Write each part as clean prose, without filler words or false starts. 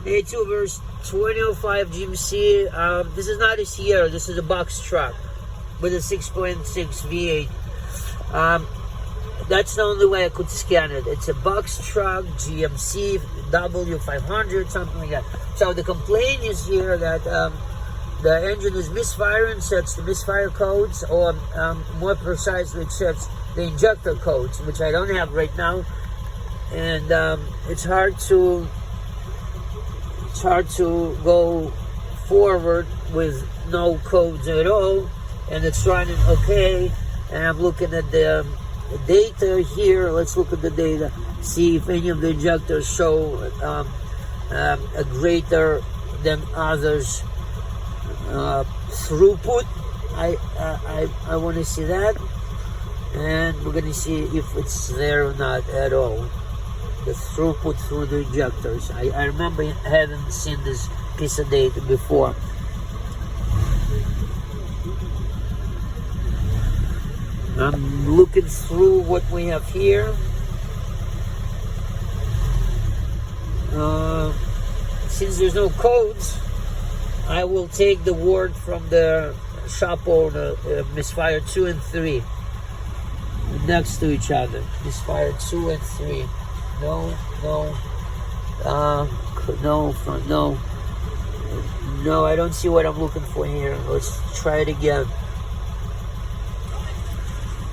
Hey tubers, 2005 GMC. This is not a Sierra, this is a box truck with a 6.6 V8. That's the only way I could scan it. It's a box truck, GMC, W550, something like that. So the complaint is here that the engine is misfiring, sets the misfire codes, or more precisely, it sets the injector codes, which I don't have right now. And it's hard to go forward with no codes at all, and it's running okay. And I'm looking at the data here. Let's look at the data, see if any of the injectors show a greater than others throughput. I want to see that, and we're going to see if it's there or not at all. The throughput through the injectors. I remember having seen this piece of data before. I'm looking through what we have here. Since there's no codes, I will take the word from the shop owner. Misfire 2 and 3 next to each other. Misfire 2 and 3. No, I don't see what I'm looking for here. Let's try it again.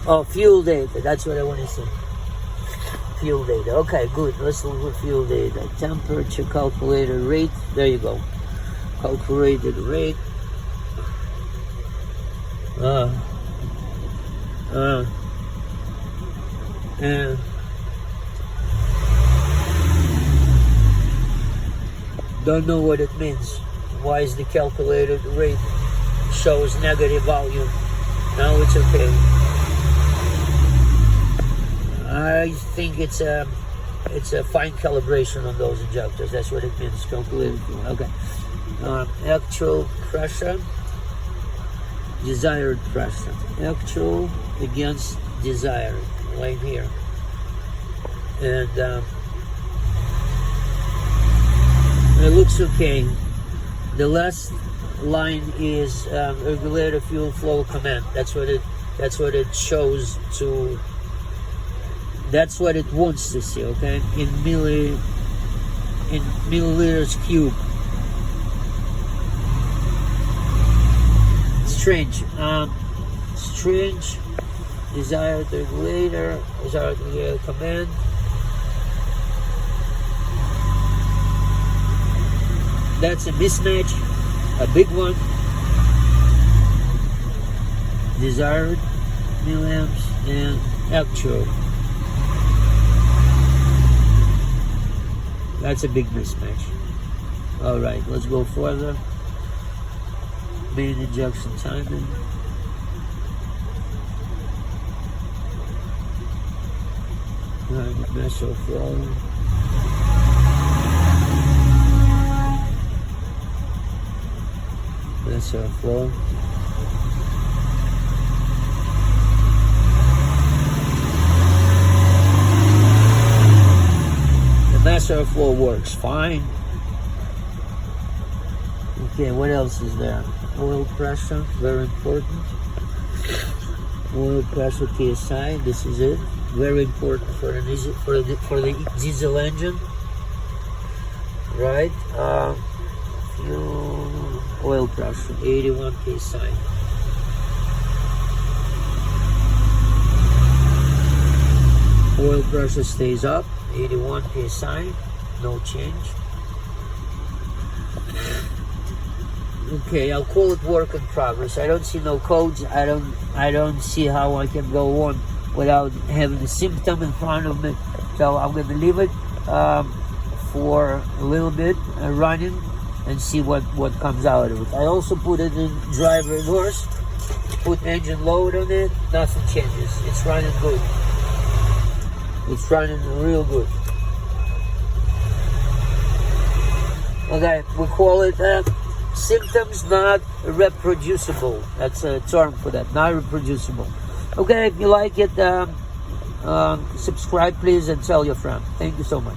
Oh, fuel data, that's what I want to see. Fuel data, okay, good. Let's look at fuel data. Temperature calculated rate, there you go. Calculated rate. And don't know what it means. Why is the calculated rate shows negative value? Now it's okay. I think it's a fine calibration on those injectors. That's what it means. Calculated. Okay. Actual pressure, desired pressure. Actual against desired. Right here. And it looks okay. The last line is regulator fuel flow command. That's what it shows to. That's what it wants to see. Okay, in milliliters cube. Strange. Strange. Desired regulator. Desired regulator command. That's a mismatch, a big one. Desired milliamps and actual. That's a big mismatch. All right, let's go further. Main injection timing. Measure flow. Measure flow. The measure flow works fine. Okay, what else is there? Oil pressure, very important. Oil pressure PSI. This is it. Very important for the diesel engine, right? Fuel oil pressure, 81 psi. Oil pressure stays up, 81 psi, no change. Okay, I'll call it work in progress. I don't see no codes. I don't see how I can go on without having a symptom in front of me. So I'm going to leave it for a little bit running and see what comes out of it. I also put it in drive reverse, put engine load on it, nothing changes. It's running good. It's running real good. Okay, we call it symptoms not reproducible. That's a term for that, not reproducible. Okay, if you like it, subscribe please and tell your friend. Thank you so much.